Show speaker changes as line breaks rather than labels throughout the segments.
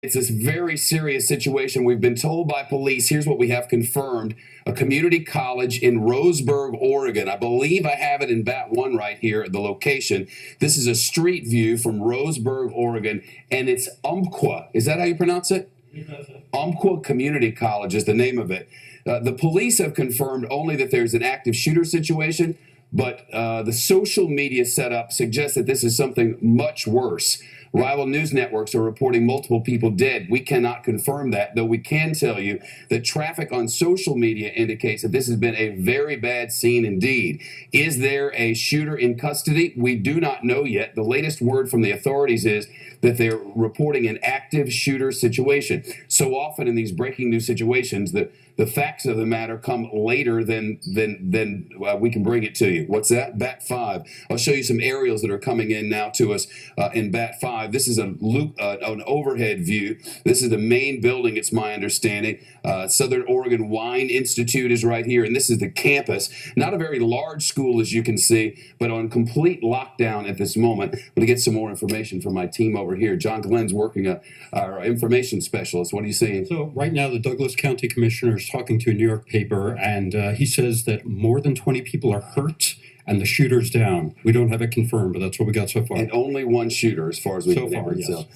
It's this very serious situation. We've been told by police, here's what we have confirmed, a community college in Roseburg, Oregon. I believe I have it in Bat 1 right here at the location. This is a street view from Roseburg, Oregon, and it's Umpqua. Is that how you pronounce it? Umpqua Community College is the name of it. The police have confirmed only that there's an active shooter situation, but the social media setup suggests that this is something much worse. Rival news networks are reporting multiple people dead. We cannot confirm that, though we can tell you that traffic on social media indicates that this has been a very bad scene indeed. Is there a shooter in custody? We do not know yet. The latest word from the authorities is that they're reporting an active shooter situation. So often in these breaking news situations, the facts of the matter come later than we can bring it to you. What's that? Bat 5. I'll show you some aerials that are coming in now to us in Bat 5. This is an overhead view. This is the main building, it's my understanding. Southern Oregon Wine Institute is right here, and this is the campus. Not a very large school, as you can see, but on complete lockdown at this moment. I'm going to get some more information from my team over here. John Glenn's working, our information specialist. What are you seeing?
So right now, the Douglas County Commissioner is talking to a New York paper, and he says that more than 20 people are hurt and the shooter's down. We don't have it confirmed, but that's what we got so far.
And only one shooter, as far as we can tell.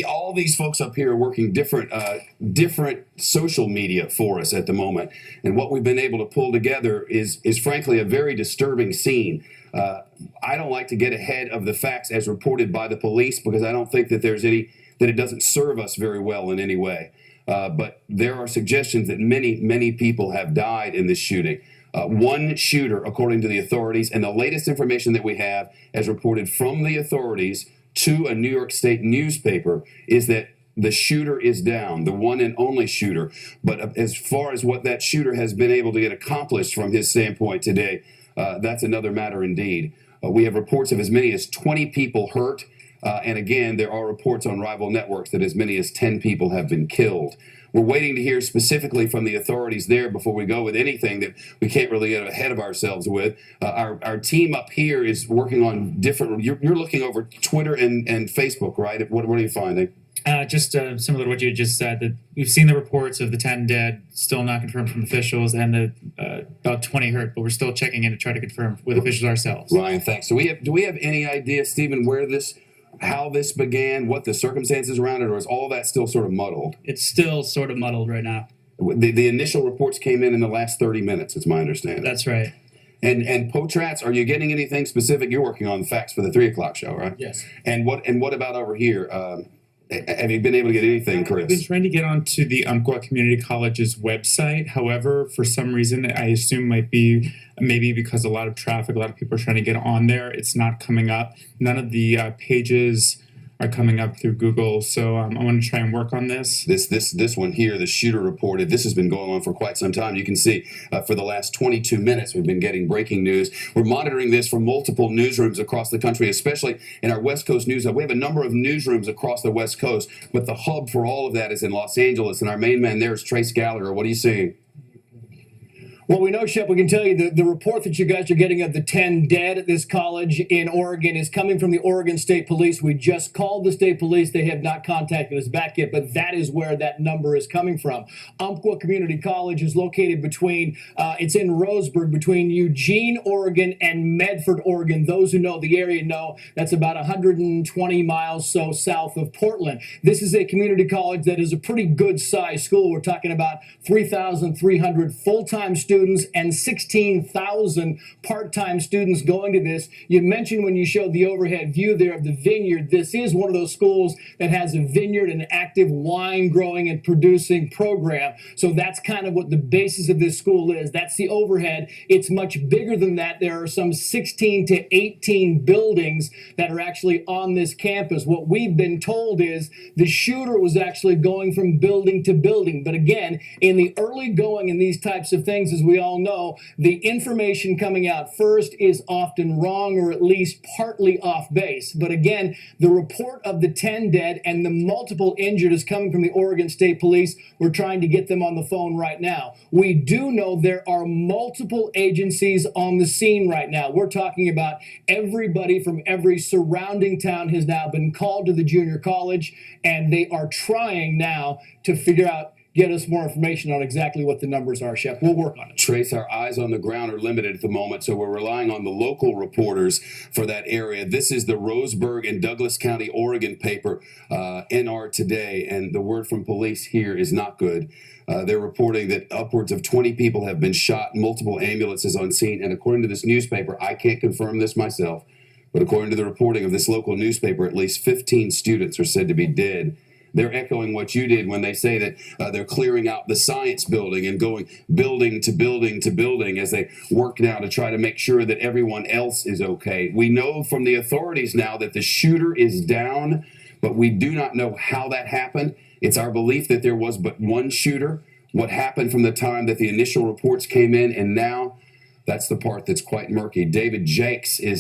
All these folks up here are working different social media for us at the moment, and what we've been able to pull together is frankly a very disturbing scene. I don't like to get ahead of the facts as reported by the police because I don't think that there's that it doesn't serve us very well in any way. But there are suggestions that many people have died in this shooting. One shooter, according to the authorities, and the latest information that we have as reported from the authorities to a New York State newspaper is that the shooter is down, the one and only shooter. But as far as what that shooter has been able to get accomplished from his standpoint today, that's another matter indeed. We have reports of as many as 20 people hurt. And again, there are reports on rival networks that as many as 10 people have been killed. We're waiting to hear specifically from the authorities there before we go with anything that we can't really get ahead of ourselves with. Our team up here is working on different, you're looking over Twitter and Facebook, right? What are you finding?
Just similar to what you just said, that we've seen the reports of the 10 dead, still not confirmed from officials, and the about 20 hurt, but we're still checking in to try to confirm with officials ourselves.
Ryan, thanks. So do we have any idea, Stephen, how this began, what the circumstances around it, or is all that still sort of muddled?
It's still sort of muddled right now.
The initial reports came in the last 30 minutes, it's my understanding.
That's right.
And Potratz, are you getting anything specific? You're working on the facts for the 3 o'clock show, right?
Yes.
And what about over here? Have you been able to get anything, Chris?
I've been trying to get onto the Umpqua Community College's website. However, for some reason, I assume maybe because a lot of traffic, a lot of people are trying to get on there, it's not coming up. None of the pages are coming up through Google, so I want to try and work on this.
This one here, the shooter reported, this has been going on for quite some time. You can see for the last 22 minutes we've been getting breaking news. We're monitoring this from multiple newsrooms across the country, especially in our West Coast news hub. We have a number of newsrooms across the West Coast, but the hub for all of that is in Los Angeles, and our main man there is Trace Gallagher. What are you seeing?
Well, we know, Shep, we can tell you the report that you guys are getting of the 10 dead at this college in Oregon is coming from the Oregon State Police. We just called the state police. They have not contacted us back yet, but that is where that number is coming from. Umpqua Community College is located between, it's in Roseburg, between Eugene, Oregon and Medford, Oregon. Those who know the area know that's about 120 miles so south of Portland. This is a community college that is a pretty good sized school. We're talking about 3,300 full-time students and 16,000 part-time students going to this. You mentioned when you showed the overhead view there of the vineyard, this is one of those schools that has a vineyard and active wine growing and producing program. So that's kind of what the basis of this school is. That's the overhead. It's much bigger than that. There are some 16 to 18 buildings that are actually on this campus. What we've been told is the shooter was actually going from building to building. But again, in the early going in these types of things is as we all know, the information coming out first is often wrong or at least partly off base. But again, the report of the 10 dead and the multiple injured is coming from the Oregon State Police. We're trying to get them on the phone right now. We do know there are multiple agencies on the scene right now. We're talking about everybody from every surrounding town has now been called to the junior college, and they are trying now to figure out, get us more information on exactly what the numbers are, Shep. We'll work on it.
Trace, our eyes on the ground are limited at the moment, so we're relying on the local reporters for that area. This is the Roseburg and Douglas County, Oregon paper, NR Today, and the word from police here is not good. They're reporting that upwards of 20 people have been shot, multiple ambulances on scene, and according to this newspaper, I can't confirm this myself, but according to the reporting of this local newspaper, at least 15 students are said to be dead. They're echoing what you did when they say that they're clearing out the science building and going building to building to building as they work now to try to make sure that everyone else is okay. We know from the authorities now that the shooter is down, but we do not know how that happened. It's our belief that there was but one shooter. What happened from the time that the initial reports came in and now, that's the part that's quite murky. David Jakes is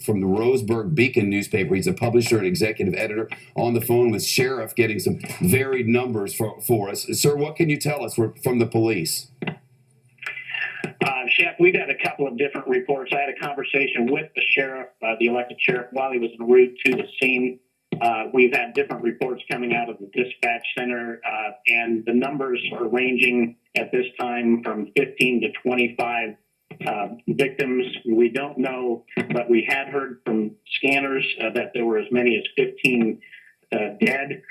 from the Roseburg Beacon newspaper. He's a publisher and executive editor on the phone with Sheriff, getting some varied numbers for us. Sir, what can you tell us from the police?
Shep, we've had a couple of different reports. I had a conversation with the sheriff, the elected sheriff, while he was en route to the scene. We've had different reports coming out of the dispatch center, and the numbers are ranging at this time from 15 to 25 victims. We don't know, but we had heard from scanners that there were as many as 15 dead.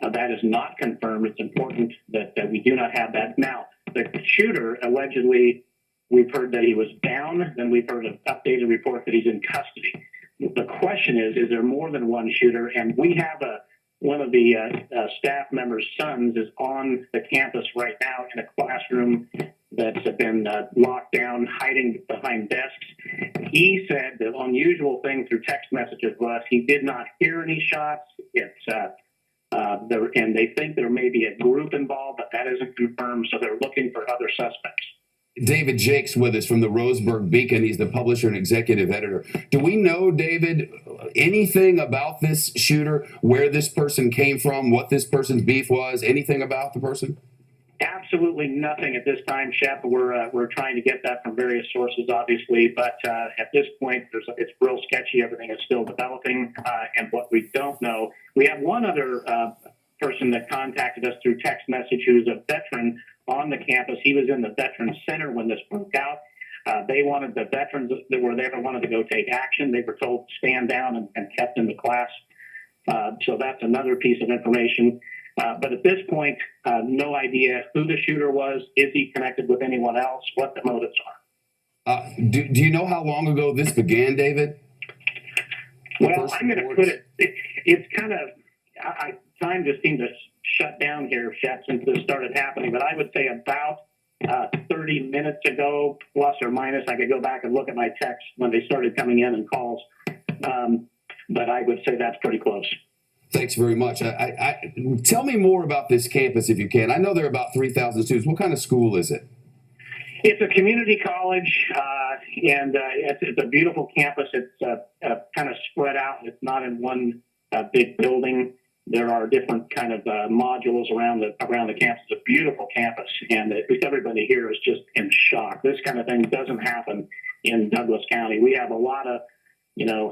That is not confirmed. It's important that we do not have that. Now, the shooter, allegedly, we've heard that he was down, then we've heard an updated report that he's in custody. The question is there more than one shooter? And we have one of the staff members' sons is on the campus right now in a classroom that's been locked down, hiding behind desks. He said the unusual thing through text messages was he did not hear any shots. And they think there may be a group involved, but that isn't confirmed, so they're looking for other suspects.
David Jakes with us from the Roseburg Beacon. He's the publisher and executive editor. Do we know, David, anything about this shooter, where this person came from, what this person's beef was, anything about the person?
Absolutely nothing at this time, Shep. We're trying to get that from various sources, obviously, but at this point, it's real sketchy. Everything is still developing, and what we don't know, we have one other person that contacted us through text message who's a veteran on the campus. He was in the Veterans Center when this broke out. They wanted the veterans that were there wanted to go take action. They were told to stand down and kept in the class. So that's another piece of information. But at this point, no idea who the shooter was. Is he connected with anyone else? What the motives are?
Do you know how long ago this began, David?
Well, I'm going to put it. It's kind of time just seemed to shut down here, Shep, since this started happening. But I would say about 30 minutes ago, plus or minus. I could go back and look at my texts when they started coming in and calls. But I would say that's pretty close.
Thanks very much. Tell me more about this campus if you can. I know there are about 3,000 students. What kind of school is it?
It's a community college, and it's a beautiful campus. It's kind of spread out. It's not in one big building. There are different kind of modules around the campus. It's a beautiful campus, and everybody here is just in shock. This kind of thing doesn't happen in Douglas County. We have a lot of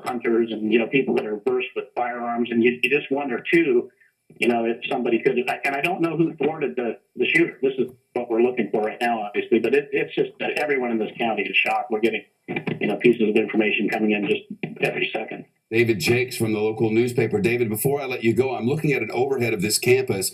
hunters and, people that are versed with firearms. And you just wonder, too, if somebody could, and I don't know who thwarted the shooter. This is what we're looking for right now, obviously. But it's just that everyone in this county is shocked. We're getting, pieces of information coming in just every second.
David Jakes from the local newspaper. David, before I let you go, I'm looking at an overhead of this campus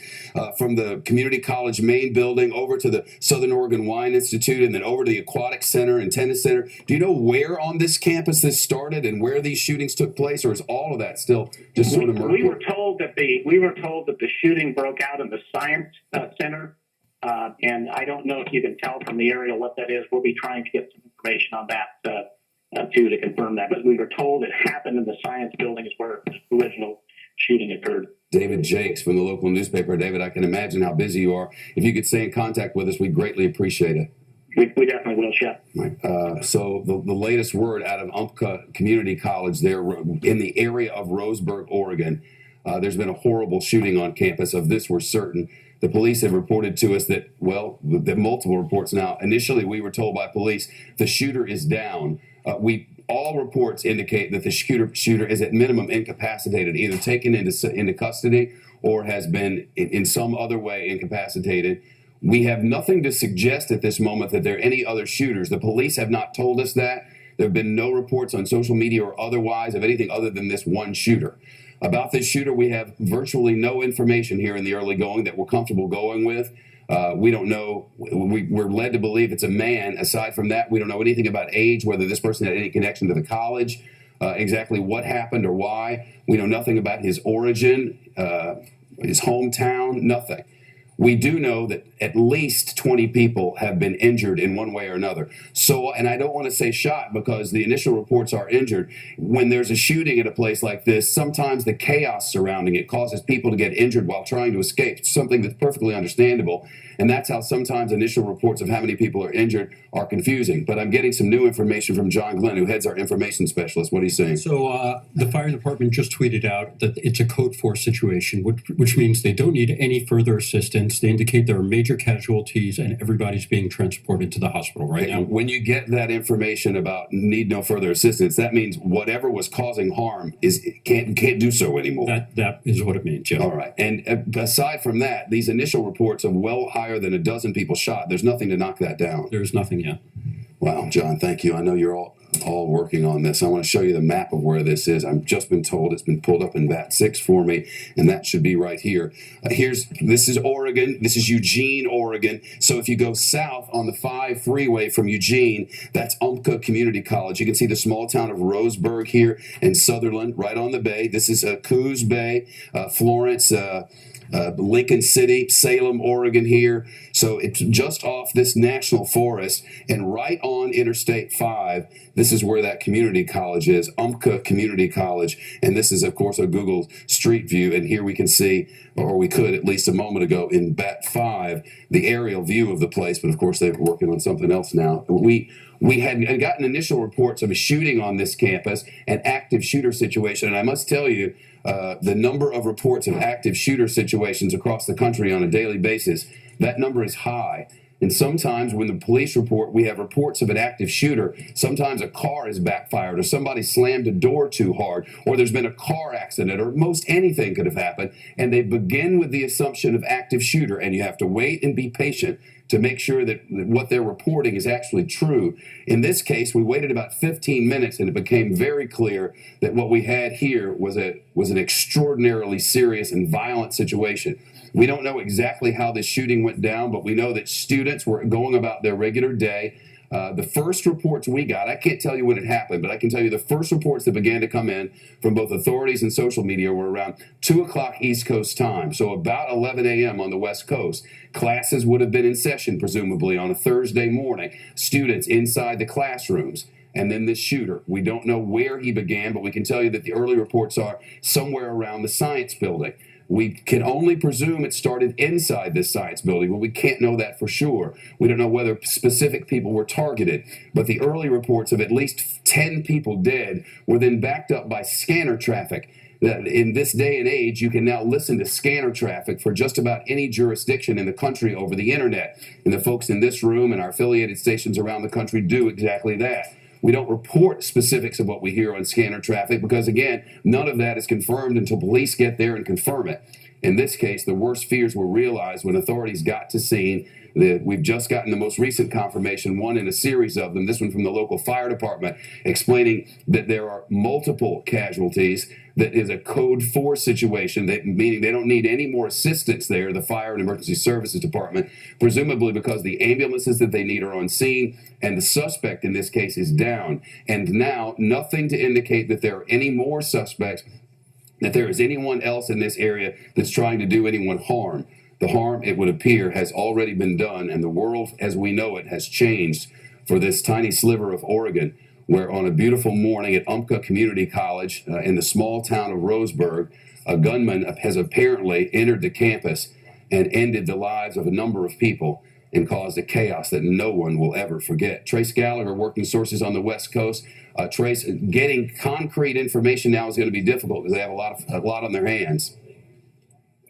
from the Community College main building over to the Southern Oregon Wine Institute and then over to the Aquatic Center and Tennis Center. Do you know where on this campus this started and where these shootings took place, or is all of that still just sort of murky?
We were told that the shooting broke out in the Science Center, and I don't know if you can tell from the aerial what that is. We'll be trying to get some information on that to confirm that. But we were told it happened in the science building is where the original shooting occurred.
David Jakes from the local newspaper. David, I can imagine how busy you are. If you could stay in contact with us, we'd greatly appreciate it.
We definitely will, Shep.
So the latest word out of Umpqua Community College there in the area of Roseburg, Oregon, there's been a horrible shooting on campus. Of this, we're certain. The police have reported to us that, well, the multiple reports now. Initially, we were told by police the shooter is down. All reports indicate that the shooter is at minimum incapacitated, either taken into custody or has been in some other way incapacitated. We have nothing to suggest at this moment that there are any other shooters. The police have not told us that. There have been no reports on social media or otherwise of anything other than this one shooter. About this shooter, we have virtually no information here in the early going that we're comfortable going with. We don't know. We're led to believe it's a man. Aside from that, we don't know anything about age, whether this person had any connection to the college, exactly what happened or why. We know nothing about his origin, his hometown, nothing. We do know that at least 20 people have been injured in one way or another. So, and I don't want to say shot because the initial reports are injured. When there's a shooting at a place like this, sometimes the chaos surrounding it causes people to get injured while trying to escape. It's something that's perfectly understandable. And that's how sometimes initial reports of how many people are injured are confusing. But I'm getting some new information from John Glenn, who heads our information specialist. What are you saying?
So the fire department just tweeted out that it's a code 4 situation, which means they don't need any further assistance. They indicate there are major casualties and everybody's being transported to the hospital right now.
When you get that information about need no further assistance, that means whatever was causing harm can't do so anymore.
That is what it means, yeah.
All right. And aside from that, these initial reports of well higher than a dozen people shot, there's nothing to knock that down.
There's nothing yet.
Wow, John, thank you. I know you're all working on this. I want to show you the map of where this is. I've just been told it's been pulled up in VAT 6 for me, and that should be right here. This is Oregon. This is Eugene, Oregon. So if you go south on the 5 freeway from Eugene, that's Umpqua Community College. You can see the small town of Roseburg here and Sutherland right on the bay. This is Coos Bay, Florence, Lincoln City, Salem, Oregon here. So it's just off this national forest and right on Interstate 5. This is where that community college is, Umpqua Community College. And this is, of course, a Google Street View. And here we can see, or we could at least a moment ago in BAT 5, the aerial view of the place. But, of course, they're working on something else now. We had gotten initial reports of a shooting on this campus, an active shooter situation. And I must tell you, the number of reports of active shooter situations across the country on a daily basis, that number is high. And sometimes when the police report, we have reports of an active shooter. Sometimes a car has backfired or somebody slammed a door too hard or there's been a car accident or most anything could have happened. And they begin with the assumption of active shooter. And you have to wait and be patient to make sure that what they're reporting is actually true. In this case, we waited about 15 minutes and it became very clear that what we had here was an extraordinarily serious and violent situation. We don't know exactly how this shooting went down, but we know that students were going about their regular day. The first reports we got, I can't tell you when it happened, but I can tell you the first reports that began to come in from both authorities and social media were around 2 o'clock East Coast time, so about 11 a.m. on the West Coast. Classes would have been in session, presumably, on a Thursday morning. Students inside the classrooms. And then this shooter, we don't know where he began, but we can tell you that the early reports are somewhere around the science building. We can only presume it started inside this science building, but we can't know that for sure. We don't know whether specific people were targeted, but the early reports of at least 10 people dead were then backed up by scanner traffic. In this day and age, you can now listen to scanner traffic for just about any jurisdiction in the country over the internet. And the folks in this room and our affiliated stations around the country do exactly that. We don't report specifics of what we hear on scanner traffic because, again, none of that is confirmed until police get there and confirm it. In this case, the worst fears were realized when authorities got to scene. We've just gotten the most recent confirmation, one in a series of them, this one from the local fire department, explaining that there are multiple casualties, that is a code 4 situation, meaning they don't need any more assistance there, the fire and emergency services department, presumably because the ambulances that they need are on scene, and the suspect in this case is down. And now, nothing to indicate that there are any more suspects, that there is anyone else in this area that's trying to do anyone harm. The harm, it would appear, has already been done, and the world as we know it has changed for this tiny sliver of Oregon, where on a beautiful morning at Umpqua Community College in the small town of Roseburg, a gunman has apparently entered the campus and ended the lives of a number of people. and caused a chaos that no one will ever forget. Trace Gallagher, working sources on the West Coast. Trace, getting concrete information now is going to be difficult because they have a lot on their hands.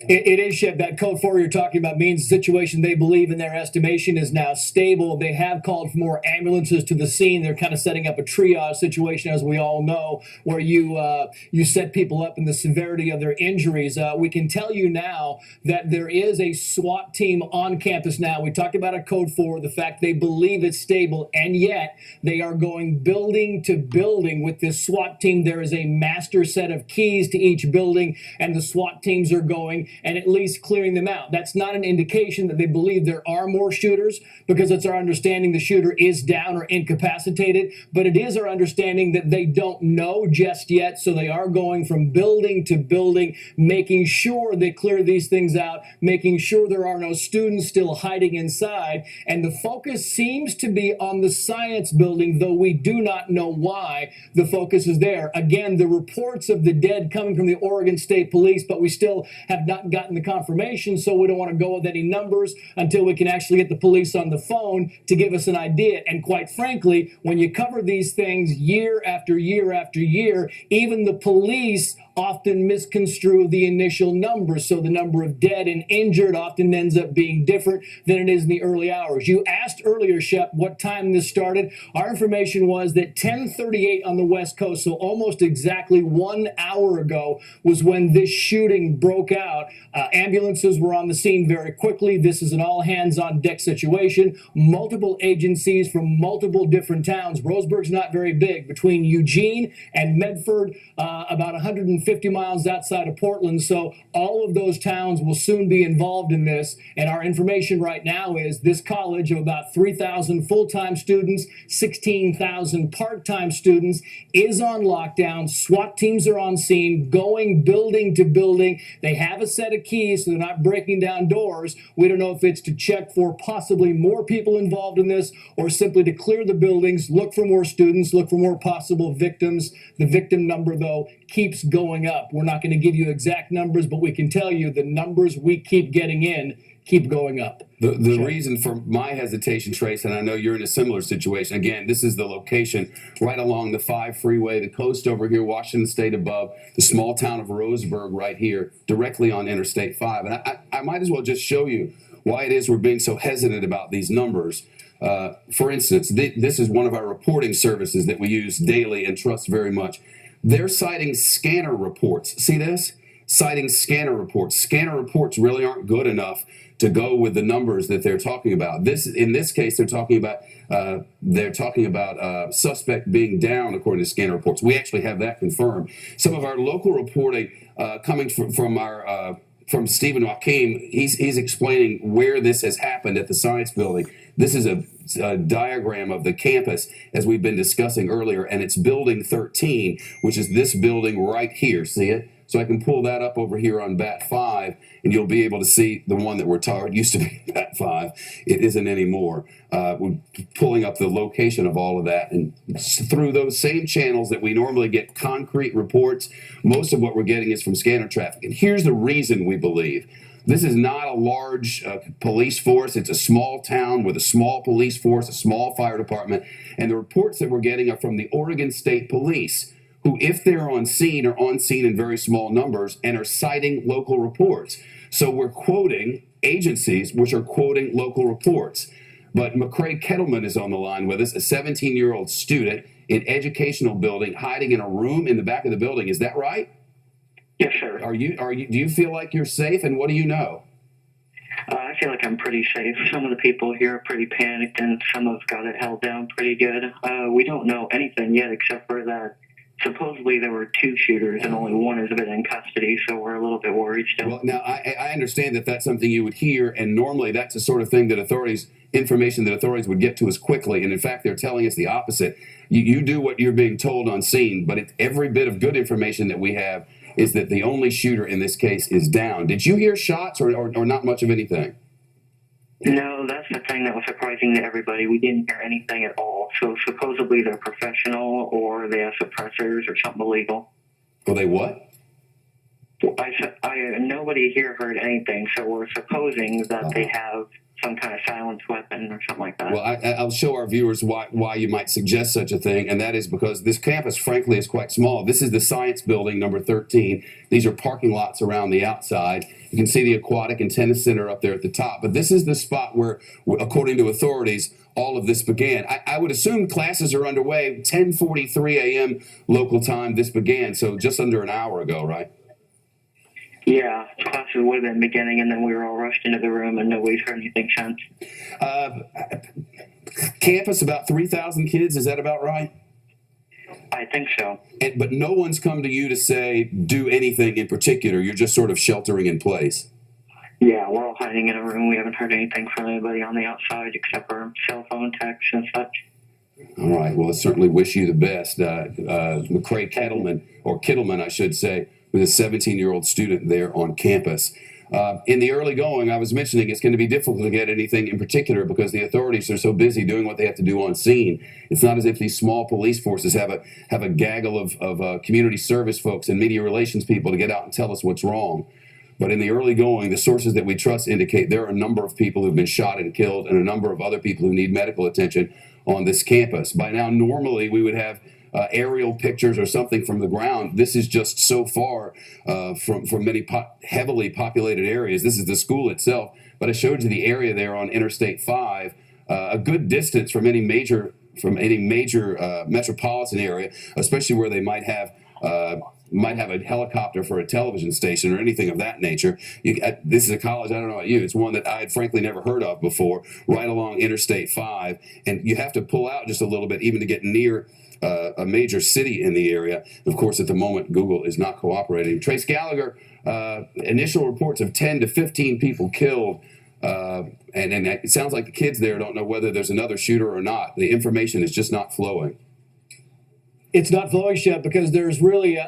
It is, Shep. That code 4 you're talking about means the situation they believe in their estimation is now stable. They have called for more ambulances to the scene. They're kind of setting up a triage situation, as we all know, where you set people up in the severity of their injuries. We can tell you now that there is a SWAT team on campus now. We talked about a code 4, the fact they believe it's stable, and yet they are going building to building with this SWAT team. There is a master set of keys to each building, and the SWAT teams are going and at least clearing them out. That's not an indication that they believe there are more shooters, because it's our understanding the shooter is down or incapacitated, but it is our understanding that they don't know just yet, so they are going from building to building, making sure they clear these things out, making sure there are no students still hiding inside, and the focus seems to be on the science building, though we do not know why the focus is there. Again, the reports of the dead coming from the Oregon State Police, but we still have not gotten the confirmation, so we don't want to go with any numbers until we can actually get the police on the phone to give us an idea. And quite frankly, when you cover these things year after year after year, even the police often misconstrue the initial numbers. So the number of dead and injured often ends up being different than it is in the early hours. You asked earlier, Shep, what time this started. Our information was that 10:38 on the West Coast, so almost exactly 1 hour ago, was when this shooting broke out. Ambulances were on the scene very quickly. This is an all-hands-on-deck situation. Multiple agencies from multiple different towns. Roseburg's not very big. Between Eugene and Medford, about 150 miles outside of Portland. So all of those towns will soon be involved in this. And our information right now is this college of about 3,000 full-time students, 16,000 part-time students is on lockdown. SWAT teams are on scene, going building to building. They have a set of keys, so they're not breaking down doors. We don't know if it's to check for possibly more people involved in this or simply to clear the buildings, look for more students, look for more possible victims. The victim number, though, keeps going up. We're not going to give you exact numbers, but we can tell you the numbers we keep getting in keep going up.
The reason for my hesitation, Trace, and I know you're in a similar situation. Again, this is the location right along the 5 freeway, the coast over here, Washington State above, the small town of Roseburg right here, directly on Interstate 5. And I might as well just show you why it is we're being so hesitant about these numbers. For instance, this is one of our reporting services that we use daily and trust very much. They're citing scanner reports. See this? Citing scanner reports. Scanner reports really aren't good enough to go with the numbers that they're talking about. In this case, they're talking about suspect being down according to scanner reports. We actually have that confirmed. Some of our local reporting coming from Stephen Joachim, he's explaining where this has happened at the science building. This is a diagram of the campus as we've been discussing earlier, and it's building 13, which is this building right here. See it? So I can pull that up over here on BAT 5, and you'll be able to see the one that we're talking. It used to be BAT 5. It isn't anymore. We're pulling up the location of all of that. And through those same channels that we normally get concrete reports, most of what we're getting is from scanner traffic. And here's the reason we believe. This is not a large police force. It's a small town with a small police force, a small fire department. And the reports that we're getting are from the Oregon State Police, who, if they're on scene, are on scene in very small numbers and are citing local reports. So we're quoting agencies which are quoting local reports. But McCrae Kettleman is on the line with us, a 17-year-old student in educational building, hiding in a room in the back of the building. Is that right?
Yes, sir.
Do you feel like you're safe, and what do you know?
I feel like I'm pretty safe. Some of the people here are pretty panicked, and some have got it held down pretty good. We don't know anything yet except for that supposedly there were 2 shooters and only one has been in custody, so we're a little bit worried still.
Well, now, I understand that that's something you would hear, and normally that's the sort of thing that information that authorities would get to us quickly, and in fact, they're telling us the opposite. You do what you're being told on scene, but every bit of good information that we have is that the only shooter in this case is down. Did you hear shots or not much of anything?
No, that's the thing that was surprising to everybody. We didn't hear anything at all. So supposedly they're professional or they have suppressors or something illegal.
Well, they what?
Nobody here heard anything, so we're supposing that they have
some kind of silenced weapon or something like that.
Well, I'll show our viewers why you might suggest such a thing, and that is because this campus, frankly, is quite small. This is the Science Building, number 13. These are parking lots around the outside. You can see the Aquatic and Tennis Center up there at the top. But this is the spot where, according to authorities, all of this began. I would assume classes are underway. 10:43 a.m. local time this began, so just under an hour ago, right?
Yeah, classes would have been beginning, and then we were all rushed into the room, and nobody's heard anything since.
Campus, about 3,000 kids. Is that about right?
I think so.
But no one's come to you to say, do anything in particular. You're just sort of sheltering in place.
Yeah, we're all hiding in a room. We haven't heard anything from anybody on the outside except for cell phone texts and such.
All right. Well, I certainly wish you the best. McCrae Kittleman, I should say, was a 17-year-old student there on campus. In the early going, I was mentioning it's going to be difficult to get anything in particular because the authorities are so busy doing what they have to do on scene. It's not as if these small police forces have a gaggle of community service folks and media relations people to get out and tell us what's wrong. But in the early going, the sources that we trust indicate there are a number of people who've been shot and killed and a number of other people who need medical attention on this campus. By now, normally we would have aerial pictures or something from the ground. This is just so far from many heavily populated areas. This is the school itself, but I showed you the area there on Interstate 5, a good distance from any major metropolitan area, especially where they might have a helicopter for a television station or anything of that nature. This is a college, I don't know about you, it's one that I had frankly never heard of before, right along Interstate 5, and you have to pull out just a little bit even to get near a major city in the area. Of course, at the moment, Google is not cooperating. Trace Gallagher, initial reports of 10 to 15 people killed, and it sounds like the kids there don't know whether there's another shooter or not. The information is just not flowing.
It's not flowing, Shep, because there's really,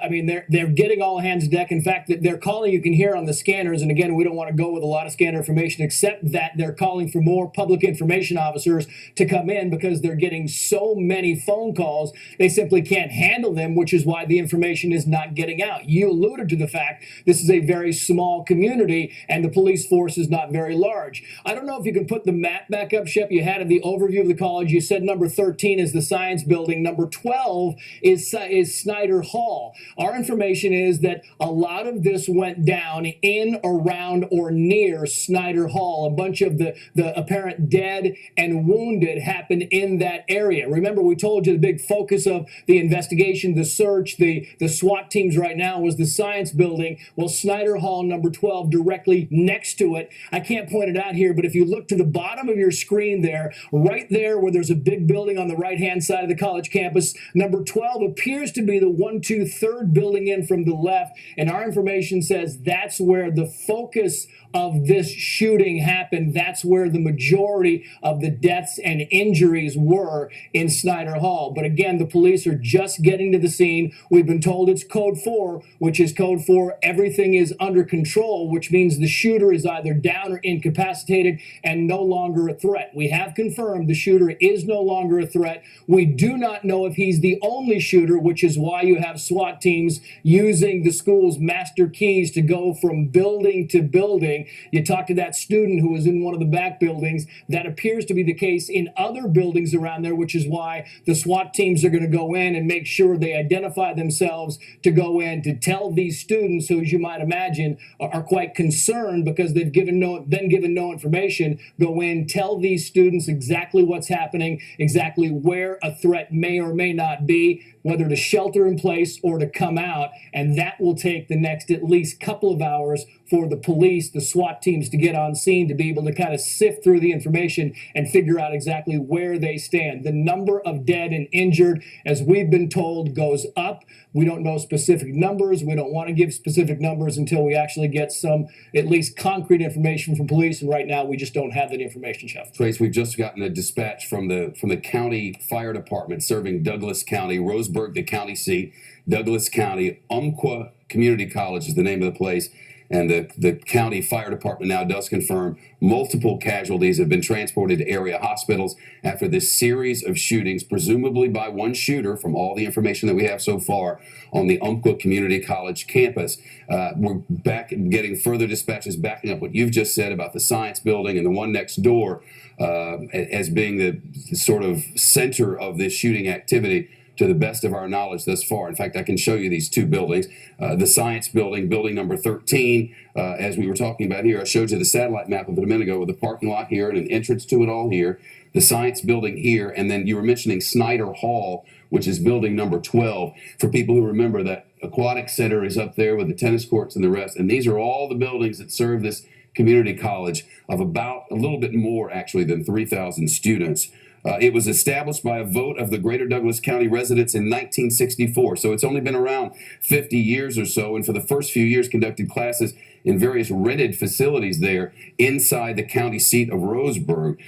they're getting all hands deck. In fact, they're calling, you can hear on the scanners, and again, we don't want to go with a lot of scanner information, except that they're calling for more public information officers to come in because they're getting so many phone calls, they simply can't handle them, which is why the information is not getting out. You alluded to the fact this is a very small community, and the police force is not very large. I don't know if you can put the map back up, Shep. You had the overview of the college. You said number 13 is the Science Building. Number 12 is Snyder Hall. Our information is that a lot of this went down in, around, or near Snyder Hall. A bunch of the apparent dead and wounded happened in that area. Remember, we told you the big focus of the investigation, the search, the SWAT teams right now was the Science Building. Well, Snyder Hall, number 12, directly next to it. I can't point it out here, but if you look to the bottom of your screen there, right there where there's a big building on the right-hand side of the college campus, number 12 appears to be the 1-2-3rd building in from the left, and our information says that's where the focus of this shooting happened. That's where the majority of the deaths and injuries were, in Snyder Hall. But again, the police are just getting to the scene. We've been told it's code 4, which is code for everything is under control, which means the shooter is either down or incapacitated and no longer a threat. We have confirmed the shooter is no longer a threat. We do not know if he's the only shooter, which is why you have SWAT teams using the school's master keys to go from building to building. You talk to that student who was in one of the back buildings. That appears to be the case in other buildings around there, which is why the SWAT teams are going to go in and make sure they identify themselves to go in to tell these students, who, as you might imagine, are quite concerned because they've been given no information. Go in, tell these students exactly what's happening, exactly where a threat may or may not be, whether to shelter in place or to come out, and that will take the next at least couple of hours for the police, the SWAT teams, to get on scene to be able to kind of sift through the information and figure out exactly where they stand. The number of dead and injured, as we've been told, goes up. We don't know specific numbers. We don't want to give specific numbers until we actually get some at least concrete information from police, and right now we just don't have that information, Chef.
Trace, we've just gotten a dispatch from the county fire department serving Douglas County, Roseburg, the county seat, Douglas County. Umpqua Community College is the name of the place. And the county fire department now does confirm multiple casualties have been transported to area hospitals after this series of shootings, presumably by one shooter, from all the information that we have so far, on the Umpqua Community College campus. We're back and getting further dispatches backing up what you've just said about the science building and the one next door as being the sort of center of this shooting activity, to the best of our knowledge thus far. In fact, I can show you these two buildings. The science building, building number 13, as we were talking about here, I showed you the satellite map of it a minute ago with a parking lot here and an entrance to it all here. The science building here, and then you were mentioning Snyder Hall, which is building number 12. For people who remember, that aquatic center is up there with the tennis courts and the rest. And these are all the buildings that serve this community college of about a little bit more actually than 3,000 students. It was established by a vote of the Greater Douglas County residents in 1964, so it's only been around 50 years or so, and for the first few years conducted classes in various rented facilities there inside the county seat of Roseburg.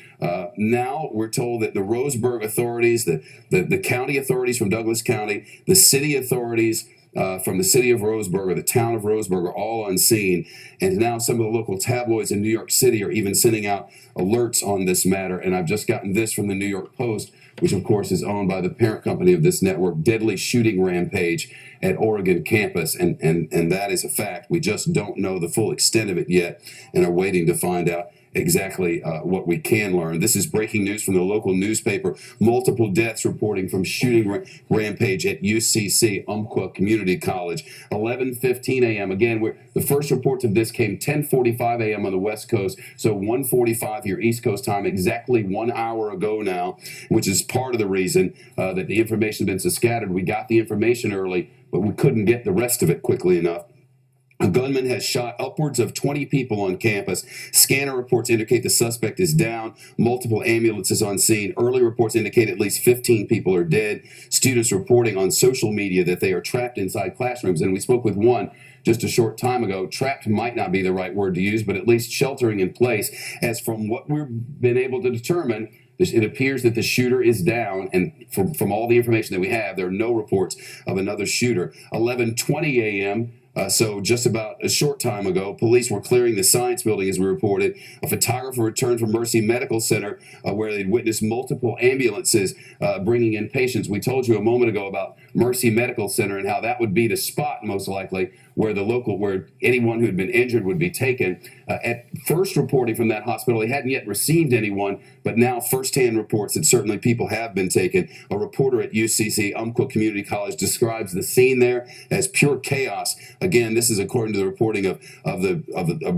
Now we're told that the Roseburg authorities, the county authorities from Douglas County, the city authorities from the city of Roseburg or the town of Roseburg are all unseen. And now some of the local tabloids in New York City are even sending out alerts on this matter. And I've just gotten this from the New York Post, which of course is owned by the parent company of this network: deadly shooting rampage at Oregon campus. And that is a fact. We just don't know the full extent of it yet and are waiting to find out exactly what we can learn. This is breaking news from the local newspaper. Multiple deaths reporting from shooting rampage at UCC, Umpqua Community College. 11:15 a.m. Again, the first reports of this came 10:45 a.m. on the West Coast, so 1:45 here East Coast time, exactly 1 hour ago now, which is part of the reason that the information has been so scattered. We got the information early, but we couldn't get the rest of it quickly enough. A gunman has shot upwards of 20 people on campus. Scanner reports indicate the suspect is down. Multiple ambulances on scene. Early reports indicate at least 15 people are dead. Students reporting on social media that they are trapped inside classrooms. And we spoke with one just a short time ago. Trapped might not be the right word to use, but at least sheltering in place. As from what we've been able to determine, it appears that the shooter is down, and from all the information that we have, there are no reports of another shooter. 11:20 a.m., so just about a short time ago, police were clearing the science building, as we reported. A photographer returned from Mercy Medical Center where they'd witnessed multiple ambulances bringing in patients. We told you a moment ago about Mercy Medical Center and how that would be the spot, most likely, where where anyone who had been injured would be taken. At first reporting from that hospital, they hadn't yet received anyone, but now firsthand reports that certainly people have been taken. A reporter at UCC, Umpqua Community College, describes the scene there as pure chaos. Again, this is according to the reporting of the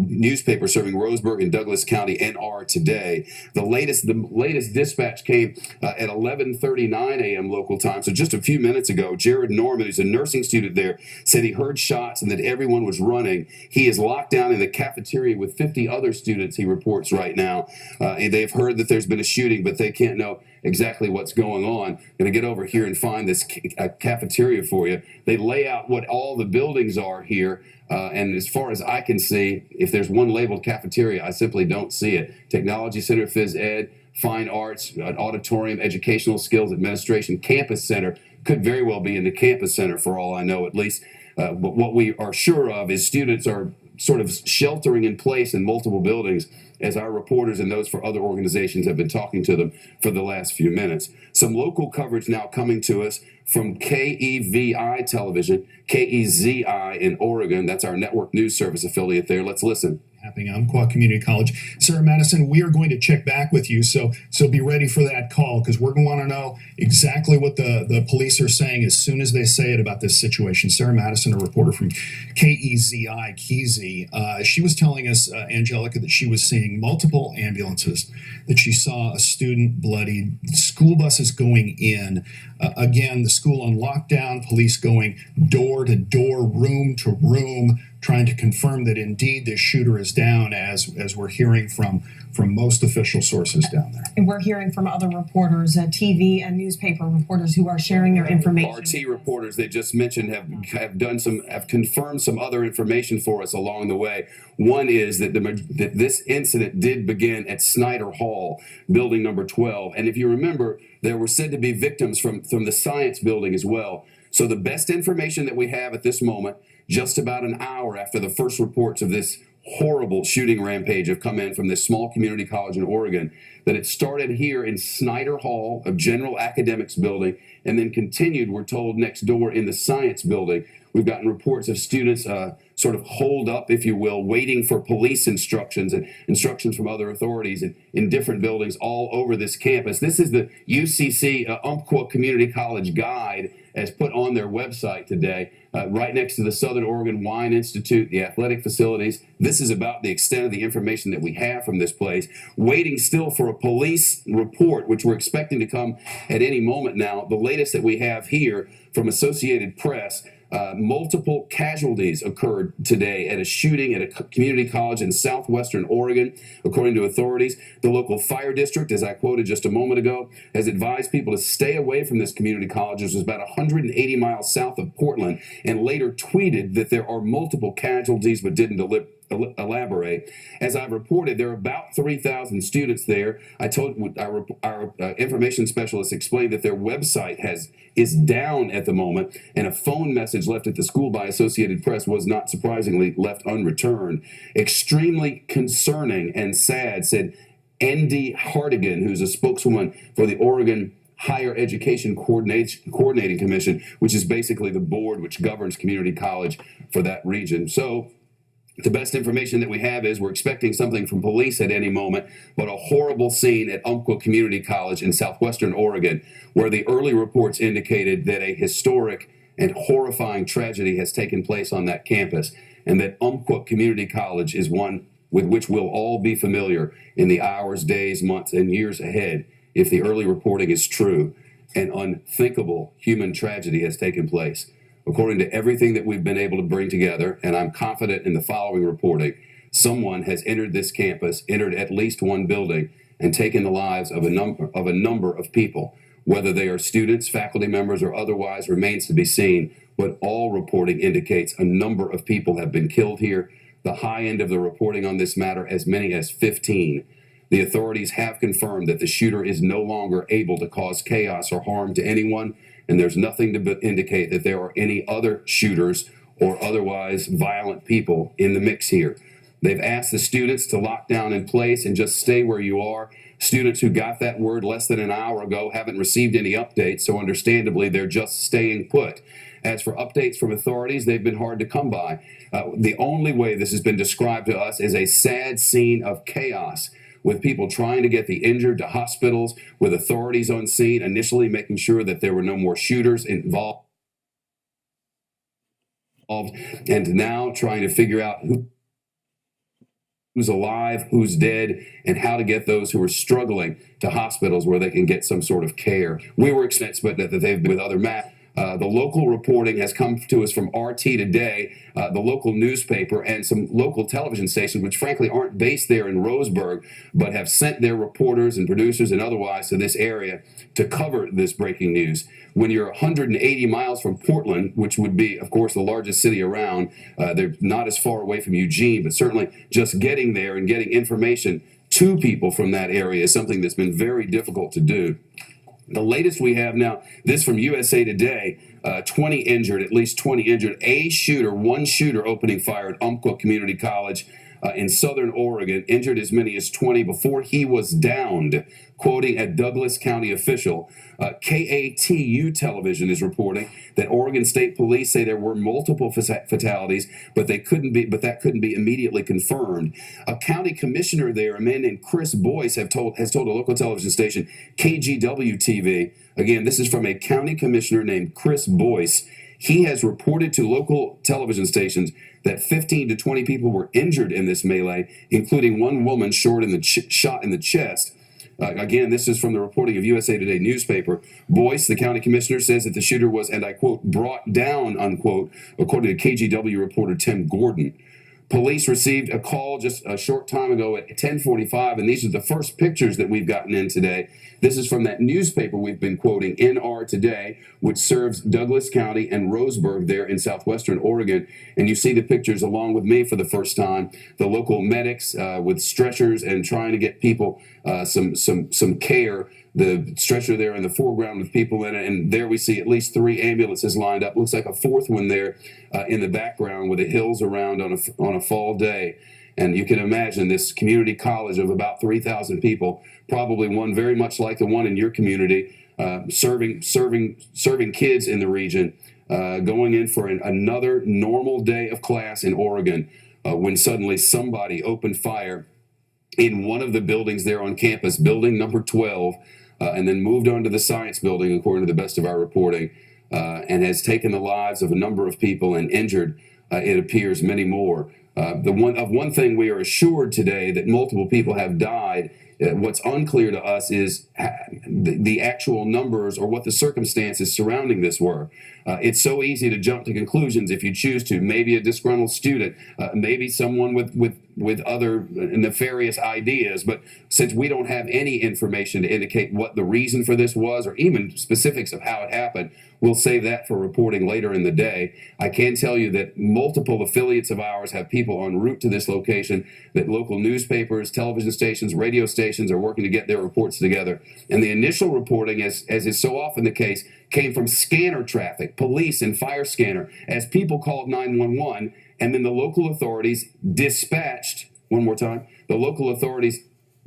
newspaper serving Roseburg and Douglas County, NR Today. The latest dispatch came at 11:39 a.m. local time, so just a few minutes ago. Jared Norman, who's a nursing student there, said he heard shots and that everyone was running. He is locked down in the cafeteria with 50 other students, he reports right now. And they've heard that there's been a shooting, but they can't know exactly what's going on. Going to get over here and find this cafeteria for you. They lay out what all the buildings are here. And as far as I can see, if there's one labeled cafeteria, I simply don't see it. Technology Center, Phys Ed, Fine Arts, Auditorium, Educational Skills, Administration, Campus Center. Could very well be in the Campus Center for all I know, at least. But what we are sure of is students are sort of sheltering in place in multiple buildings, as our reporters and those for other organizations have been talking to them for the last few minutes. Some local coverage now coming to us from KEVI television, KEZI in Oregon. That's our network news service affiliate there. Let's listen.
Happening at Umpqua Community College. Sarah Madison, we are going to check back with you, so be ready for that call, because we're going to want to know exactly what the police are saying as soon as they say it about this situation. Sarah Madison, a reporter from KEZI, she was telling us, Angelica, that she was seeing multiple ambulances, that she saw a student bloodied, school buses going in, again, the school on lockdown, police going door to door, room to room, trying to confirm that indeed this shooter is down, as we're hearing from most official sources down there.
And we're hearing from other reporters, TV and newspaper reporters who are sharing their information.
RT reporters they just mentioned have confirmed some other information for us along the way. One is that that this incident did begin at Snyder Hall, building number 12. And if you remember, there were said to be victims from the science building as well. So the best information that we have at this moment just about an hour after the first reports of this horrible shooting rampage have come in from this small community college in Oregon, that it started here in Snyder Hall, a general academics building, and then continued, we're told, next door in the science building. We've gotten reports of students sort of holed up, if you will, waiting for police instructions and instructions from other authorities in different buildings all over this campus. This is the UCC Umpqua Community College guide as put on their website today, right next to the Southern Oregon Wine Institute, the athletic facilities. This is about the extent of the information that we have from this place. Waiting still for a police report, which we're expecting to come at any moment now. The latest that we have here from Associated Press, multiple casualties occurred today at a shooting at a community college in southwestern Oregon. According to authorities, the local fire district, as I quoted just a moment ago, has advised people to stay away from this community college, which is about 180 miles south of Portland, and later tweeted that there are multiple casualties but didn't elaborate. As I've reported, there are about 3,000 students there. I told our information specialist explained that their website is down at the moment, and a phone message left at the school by Associated Press was not surprisingly left unreturned. Extremely concerning and sad, said Andy Hartigan, who's a spokeswoman for the Oregon Higher Education Coordinating Commission, which is basically the board which governs community college for that region. So the best information that we have is we're expecting something from police at any moment, but a horrible scene at Umpqua Community College in southwestern Oregon, where the early reports indicated that a historic and horrifying tragedy has taken place on that campus, and that Umpqua Community College is one with which we'll all be familiar in the hours, days, months, and years ahead if the early reporting is true. An unthinkable human tragedy has taken place. According to everything that we've been able to bring together, and I'm confident in the following reporting, someone has entered this campus, entered at least one building, and taken the lives of a number of people. Whether they are students, faculty members, or otherwise remains to be seen, but all reporting indicates a number of people have been killed here. The high end of the reporting on this matter, as many as 15. The authorities have confirmed that the shooter is no longer able to cause chaos or harm to anyone, and there's nothing to indicate that there are any other shooters or otherwise violent people in the mix here. They've asked the students to lock down in place and just stay where you are. Students who got that word less than an hour ago haven't received any updates, so understandably they're just staying put. As for updates from authorities, they've been hard to come by. The only way this has been described to us is a sad scene of chaos, with people trying to get the injured to hospitals, with authorities on scene, initially making sure that there were no more shooters involved, and now trying to figure out who's alive, who's dead, and how to get those who are struggling to hospitals where they can get some sort of care. We were expecting that they've been with other matters. The local reporting has come to us from RT Today, the local newspaper, and some local television stations, which frankly aren't based there in Roseburg, but have sent their reporters and producers and otherwise to this area to cover this breaking news. When you're 180 miles from Portland, which would be, of course, the largest city around, they're not as far away from Eugene, but certainly just getting there and getting information to people from that area is something that's been very difficult to do. The latest we have now, this from USA Today, 20 injured, at least 20 injured. One shooter opening fire at Umpqua Community College in southern Oregon, injured as many as 20 before he was downed, quoting a Douglas County official. KATU television is reporting that Oregon State Police say there were multiple fatalities, but that couldn't be immediately confirmed. A county commissioner there, a man named Chris Boyce, has told a local television station, KGW TV. Again, this is from a county commissioner named Chris Boyce. He has reported to local television stations that 15 to 20 people were injured in this melee, including one woman shot in the chest. Again, this is from the reporting of USA Today newspaper. Boyce, the county commissioner, says that the shooter was, and I quote, brought down, unquote, according to KGW reporter Tim Gordon. Police received a call just a short time ago at 10:45, and these are the first pictures that we've gotten in today. This is from that newspaper we've been quoting, NR Today, which serves Douglas County and Roseburg there in southwestern Oregon. And you see the pictures along with me for the first time, the local medics with stretchers and trying to get people some care the stretcher there in the foreground with people in it, and there we see at least 3 ambulances lined up. Looks like a 4th one there in the background with the hills around on a fall day. And you can imagine this community college of about 3,000 people, probably one very much like the one in your community, serving kids in the region, going in for another normal day of class in Oregon, when suddenly somebody opened fire in one of the buildings there on campus, building number 12, and then moved on to the science building, according to the best of our reporting, and has taken the lives of a number of people and injured, it appears, many more. One thing we are assured today, that multiple people have died. What's unclear to us is the actual numbers or what the circumstances surrounding this were. It's so easy to jump to conclusions if you choose to. Maybe a disgruntled student, maybe someone with other nefarious ideas. But since we don't have any information to indicate what the reason for this was, or even specifics of how it happened, we'll save that for reporting later in the day. I can tell you that multiple affiliates of ours have people en route to this location, that local newspapers, television stations, radio stations are working to get their reports together. And the initial reporting, as is so often the case, came from scanner traffic, police and fire scanner, as people called 911, and then the local authorities dispatched, one more time, the local authorities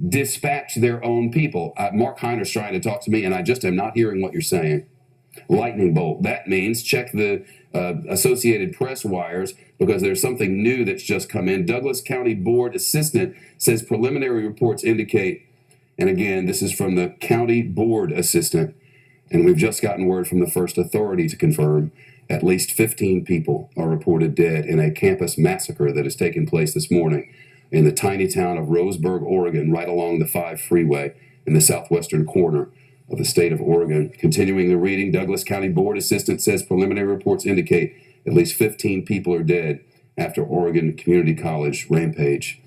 dispatched their own people. Mark Heiner's trying to talk to me, and I just am not hearing what you're saying. Lightning bolt. That means check the Associated Press wires, because there's something new that's just come in. Douglas County Board Assistant says preliminary reports indicate, and again, this is from the County Board Assistant, and we've just gotten word from the first authority to confirm at least 15 people are reported dead in a campus massacre that has taken place this morning in the tiny town of Roseburg, Oregon, right along the 5 freeway in the southwestern corner of the state of Oregon. Continuing the reading, Douglas County Board Assistant says preliminary reports indicate at least 15 people are dead after Oregon Community College rampage.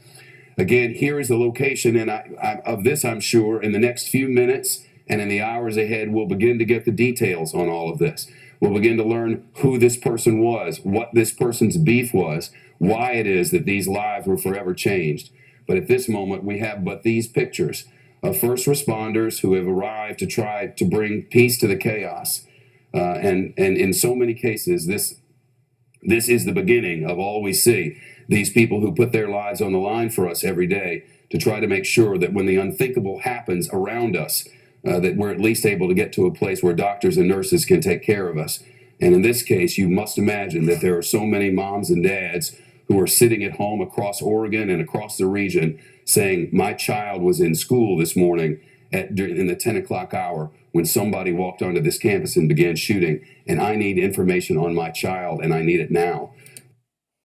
Again, here is the location, and of this I'm sure in the next few minutes and in the hours ahead, we'll begin to get the details on all of this. We'll begin to learn who this person was, what this person's beef was, why it is that these lives were forever changed. But at this moment, we have but these pictures of first responders who have arrived to try to bring peace to the chaos. And in so many cases, this is the beginning of all we see. These people who put their lives on the line for us every day to try to make sure that when the unthinkable happens around us, that we're at least able to get to a place where doctors and nurses can take care of us. And in this case, you must imagine that there are so many moms and dads who are sitting at home across Oregon and across the region saying, my child was in school this morning in the 10 o'clock hour when somebody walked onto this campus and began shooting, and I need information on my child, and I need it now.